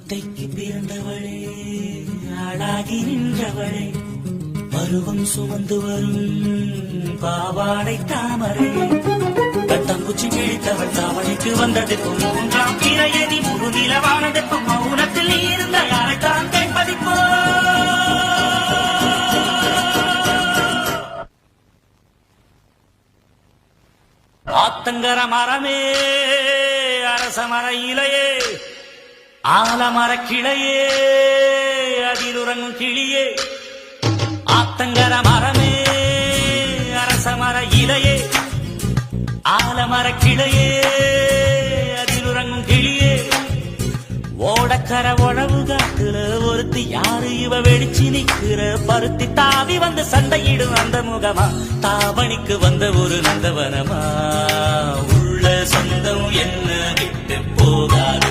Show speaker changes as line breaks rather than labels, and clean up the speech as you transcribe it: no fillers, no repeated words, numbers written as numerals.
மெத்தைக்கு பிறந்தவளே, ஆளாகி நின்றவளே, பருவம் சுமந்து வரும் பாவாடை தாமரை, தட்டங்குச்சி கிழித்தவள் தாவணிக்கு வந்தது மூன்றாம் பிறையதி முழு நிலவானது மௌனத்தில் நீ இருந்த யாரைத்தான் கேட்பதிப்போ. ஆத்தங்கர மரமே, அரச மர இலையே, ஆலமர கிளையே, அதில் உறங்கும் கிளியே. ஆத்தங்கர மரமே, அரச மர இலையே, ஆலமர கிளையே, அதில் உறங்கும் கிளியே. ஓடக்கர உழவு காட்டுல ஒருத்தி யாரு இவ வெடிச்சு நிக்கிற பருத்தி தாவி வந்து சண்டையிடும் அந்த முகமா, தாவணிக்கு வந்த ஒரு நந்தவனமா, உள்ள சொந்தம் என்ன விட்டு போகாத